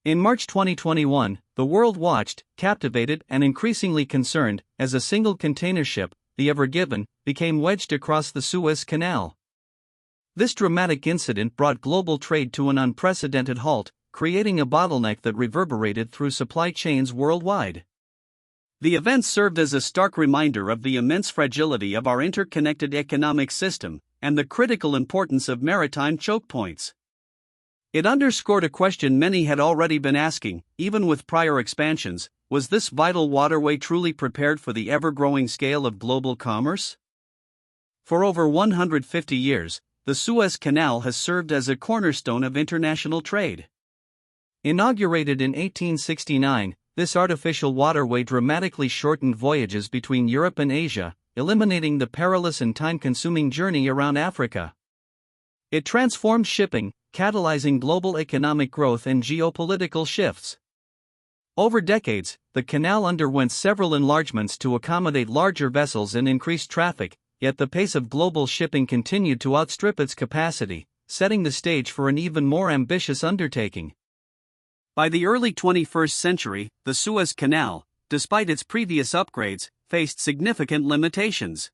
In March 2021, the world watched, captivated and increasingly concerned, as a single container ship, the Ever Given, became wedged across the Suez Canal. This dramatic incident brought global trade to an unprecedented halt, creating a bottleneck that reverberated through supply chains worldwide. The event served as a stark reminder of the immense fragility of our interconnected economic system and the critical importance of maritime choke points. It underscored a question many had already been asking, even with prior expansions: was this vital waterway truly prepared for the ever-growing scale of global commerce? For over 150 years, the Suez Canal has served as a cornerstone of international trade. Inaugurated in 1869, this artificial waterway dramatically shortened voyages between Europe and Asia, eliminating the perilous and time-consuming journey around Africa. It transformed shipping, catalyzing global economic growth and geopolitical shifts. Over decades, the canal underwent several enlargements to accommodate larger vessels and increase traffic, yet the pace of global shipping continued to outstrip its capacity, setting the stage for an even more ambitious undertaking. By the early 21st century, the Suez Canal, despite its previous upgrades, faced significant limitations.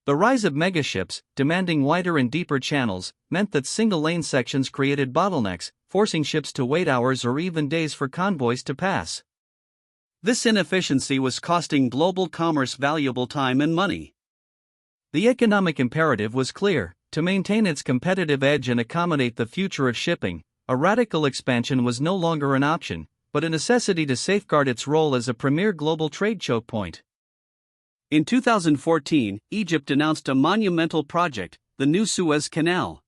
The rise of megaships, demanding wider and deeper channels, meant that single-lane sections created bottlenecks, forcing ships to wait hours or even days for convoys to pass. This inefficiency was costing global commerce valuable time and money. The economic imperative was clear: to maintain its competitive edge and accommodate the future of shipping, a radical expansion was no longer an option, but a necessity to safeguard its role as a premier global trade choke point. In 2014, Egypt announced a monumental project, the new Suez Canal.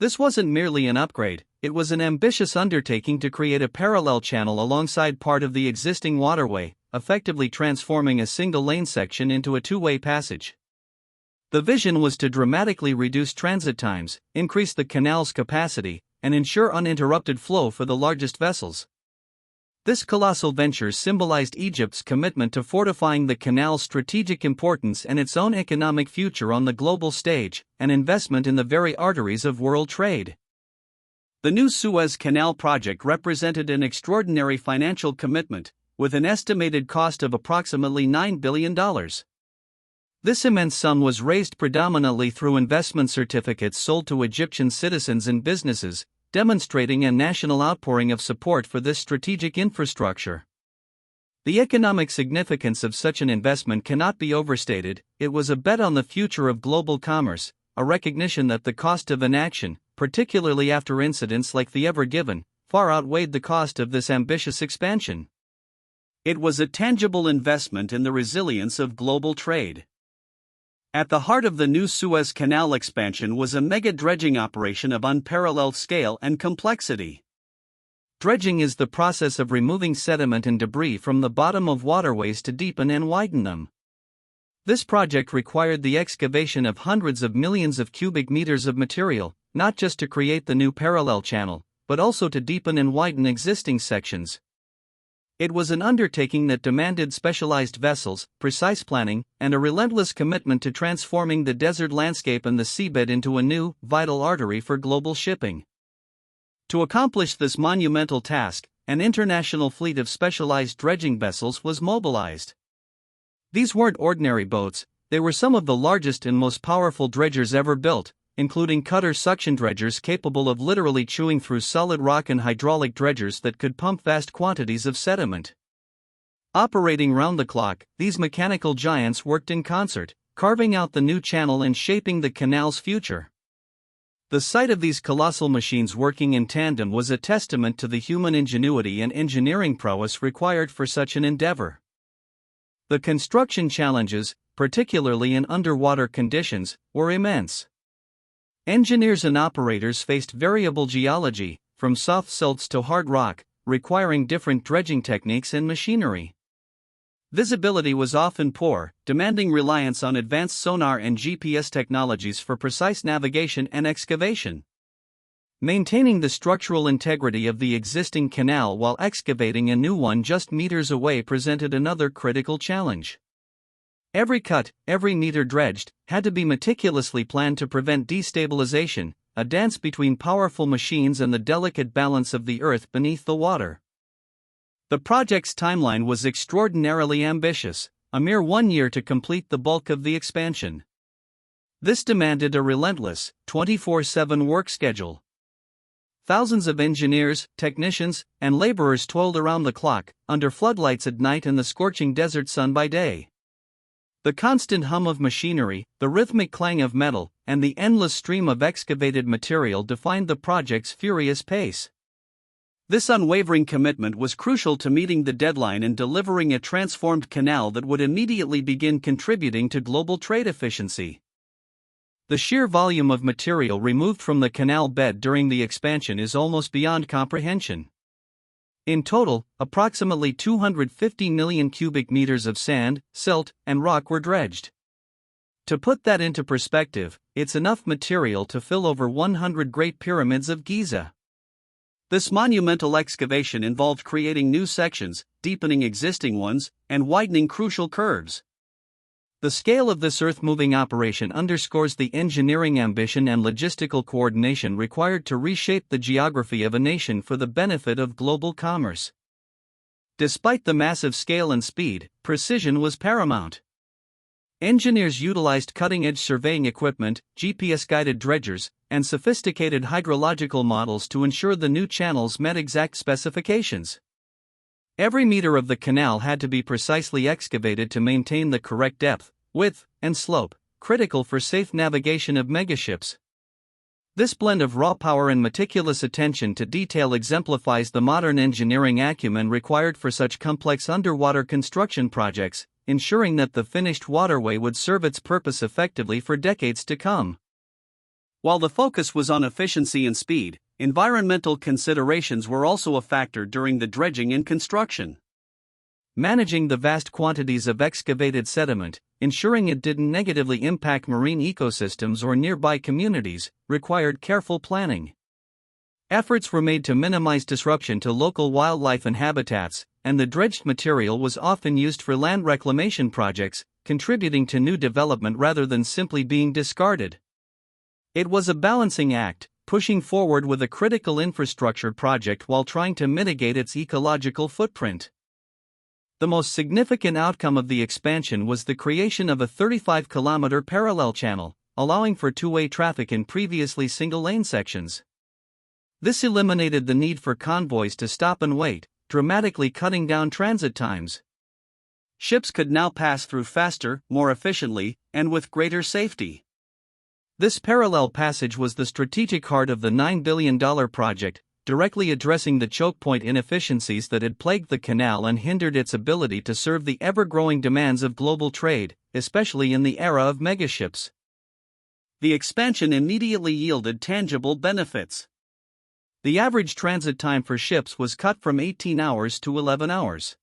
This wasn't merely an upgrade, it was an ambitious undertaking to create a parallel channel alongside part of the existing waterway, effectively transforming a single-lane section into a two-way passage. The vision was to dramatically reduce transit times, increase the canal's capacity, and ensure uninterrupted flow for the largest vessels. This colossal venture symbolized Egypt's commitment to fortifying the canal's strategic importance and its own economic future on the global stage, an investment in the very arteries of world trade. The new Suez Canal project represented an extraordinary financial commitment, with an estimated cost of approximately $9 billion. This immense sum was raised predominantly through investment certificates sold to Egyptian citizens and businesses, demonstrating a national outpouring of support for this strategic infrastructure. The economic significance of such an investment cannot be overstated. It was a bet on the future of global commerce, a recognition that the cost of inaction, particularly after incidents like the Ever Given, far outweighed the cost of this ambitious expansion. It was a tangible investment in the resilience of global trade. At the heart of the new Suez Canal expansion was a mega dredging operation of unparalleled scale and complexity. Dredging is the process of removing sediment and debris from the bottom of waterways to deepen and widen them. This project required the excavation of hundreds of millions of cubic meters of material, not just to create the new parallel channel, but also to deepen and widen existing sections. It was an undertaking that demanded specialized vessels, precise planning, and a relentless commitment to transforming the desert landscape and the seabed into a new, vital artery for global shipping. To accomplish this monumental task, an international fleet of specialized dredging vessels was mobilized. These weren't ordinary boats, they were some of the largest and most powerful dredgers ever built, including cutter suction dredgers capable of literally chewing through solid rock and hydraulic dredgers that could pump vast quantities of sediment. Operating round the clock, these mechanical giants worked in concert, carving out the new channel and shaping the canal's future. The sight of these colossal machines working in tandem was a testament to the human ingenuity and engineering prowess required for such an endeavor. The construction challenges, particularly in underwater conditions, were immense. Engineers and operators faced variable geology, from soft silts to hard rock, requiring different dredging techniques and machinery. Visibility was often poor, demanding reliance on advanced sonar and GPS technologies for precise navigation and excavation. Maintaining the structural integrity of the existing canal while excavating a new one just meters away presented another critical challenge. Every cut, every meter dredged, had to be meticulously planned to prevent destabilization, a dance between powerful machines and the delicate balance of the earth beneath the water. The project's timeline was extraordinarily ambitious, a mere 1 year to complete the bulk of the expansion. This demanded a relentless, 24/7 work schedule. Thousands of engineers, technicians, and laborers toiled around the clock, under floodlights at night and the scorching desert sun by day. The constant hum of machinery, the rhythmic clang of metal, and the endless stream of excavated material defined the project's furious pace. This unwavering commitment was crucial to meeting the deadline and delivering a transformed canal that would immediately begin contributing to global trade efficiency. The sheer volume of material removed from the canal bed during the expansion is almost beyond comprehension. In total, approximately 250 million cubic meters of sand, silt, and rock were dredged. To put that into perspective, it's enough material to fill over 100 Great Pyramids of Giza. This monumental excavation involved creating new sections, deepening existing ones, and widening crucial curves. The scale of this earth-moving operation underscores the engineering ambition and logistical coordination required to reshape the geography of a nation for the benefit of global commerce. Despite the massive scale and speed, precision was paramount. Engineers utilized cutting-edge surveying equipment, GPS-guided dredgers, and sophisticated hydrological models to ensure the new channels met exact specifications. Every meter of the canal had to be precisely excavated to maintain the correct depth, width, and slope, critical for safe navigation of megaships. This blend of raw power and meticulous attention to detail exemplifies the modern engineering acumen required for such complex underwater construction projects, ensuring that the finished waterway would serve its purpose effectively for decades to come. While the focus was on efficiency and speed, environmental considerations were also a factor during the dredging and construction. Managing the vast quantities of excavated sediment, ensuring it didn't negatively impact marine ecosystems or nearby communities, required careful planning. Efforts were made to minimize disruption to local wildlife and habitats, and the dredged material was often used for land reclamation projects, contributing to new development rather than simply being discarded. It was a balancing act, pushing forward with a critical infrastructure project while trying to mitigate its ecological footprint. The most significant outcome of the expansion was the creation of a 35-kilometer parallel channel, allowing for two-way traffic in previously single-lane sections. This eliminated the need for convoys to stop and wait, dramatically cutting down transit times. Ships could now pass through faster, more efficiently, and with greater safety. This parallel passage was the strategic heart of the $9 billion project, directly addressing the choke point inefficiencies that had plagued the canal and hindered its ability to serve the ever-growing demands of global trade, especially in the era of megaships. The expansion immediately yielded tangible benefits. The average transit time for ships was cut from 18 hours to 11 hours.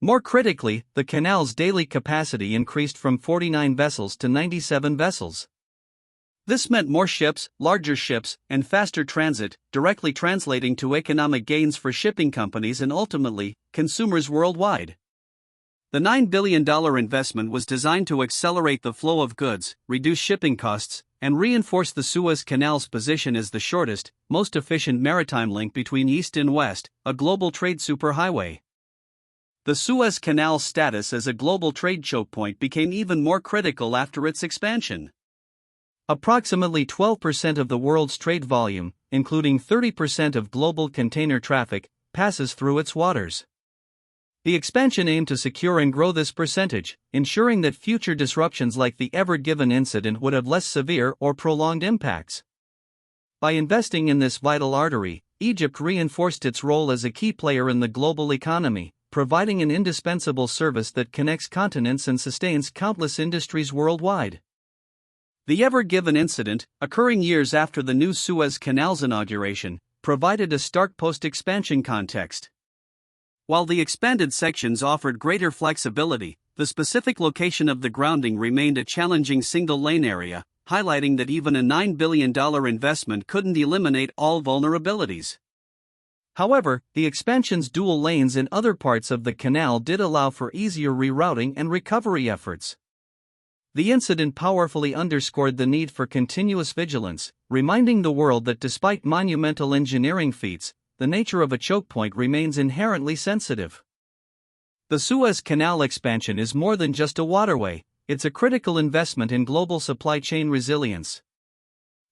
More critically, the canal's daily capacity increased from 49 vessels to 97 vessels. This meant more ships, larger ships, and faster transit, directly translating to economic gains for shipping companies and ultimately, consumers worldwide. The $9 billion investment was designed to accelerate the flow of goods, reduce shipping costs, and reinforce the Suez Canal's position as the shortest, most efficient maritime link between East and West, a global trade superhighway. The Suez Canal's status as a global trade choke point became even more critical after its expansion. Approximately 12% of the world's trade volume, including 30% of global container traffic, passes through its waters. The expansion aimed to secure and grow this percentage, ensuring that future disruptions like the Ever Given incident would have less severe or prolonged impacts. By investing in this vital artery, Egypt reinforced its role as a key player in the global economy, providing an indispensable service that connects continents and sustains countless industries worldwide. The Ever Given incident, occurring years after the new Suez Canal's inauguration, provided a stark post-expansion context. While the expanded sections offered greater flexibility, the specific location of the grounding remained a challenging single-lane area, highlighting that even a $9 billion investment couldn't eliminate all vulnerabilities. However, the expansion's dual lanes in other parts of the canal did allow for easier rerouting and recovery efforts. The incident powerfully underscored the need for continuous vigilance, reminding the world that despite monumental engineering feats, the nature of a choke point remains inherently sensitive. The Suez Canal expansion is more than just a waterway, it's a critical investment in global supply chain resilience.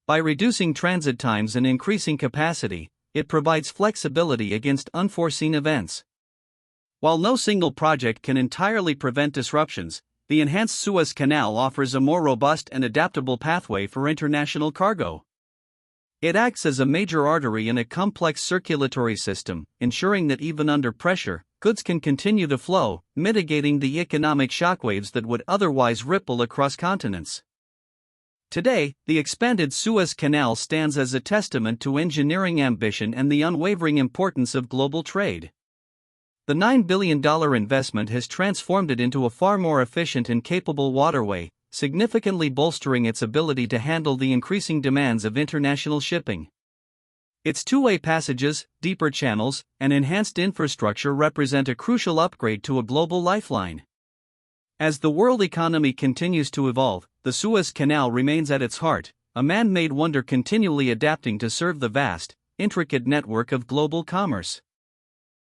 By reducing transit times and increasing capacity, it provides flexibility against unforeseen events. While no single project can entirely prevent disruptions, the enhanced Suez Canal offers a more robust and adaptable pathway for international cargo. It acts as a major artery in a complex circulatory system, ensuring that even under pressure, goods can continue to flow, mitigating the economic shockwaves that would otherwise ripple across continents. Today, the expanded Suez Canal stands as a testament to engineering ambition and the unwavering importance of global trade. The $9 billion investment has transformed it into a far more efficient and capable waterway, significantly bolstering its ability to handle the increasing demands of international shipping. Its two-way passages, deeper channels, and enhanced infrastructure represent a crucial upgrade to a global lifeline. As the world economy continues to evolve, the Suez Canal remains at its heart, a man-made wonder continually adapting to serve the vast, intricate network of global commerce.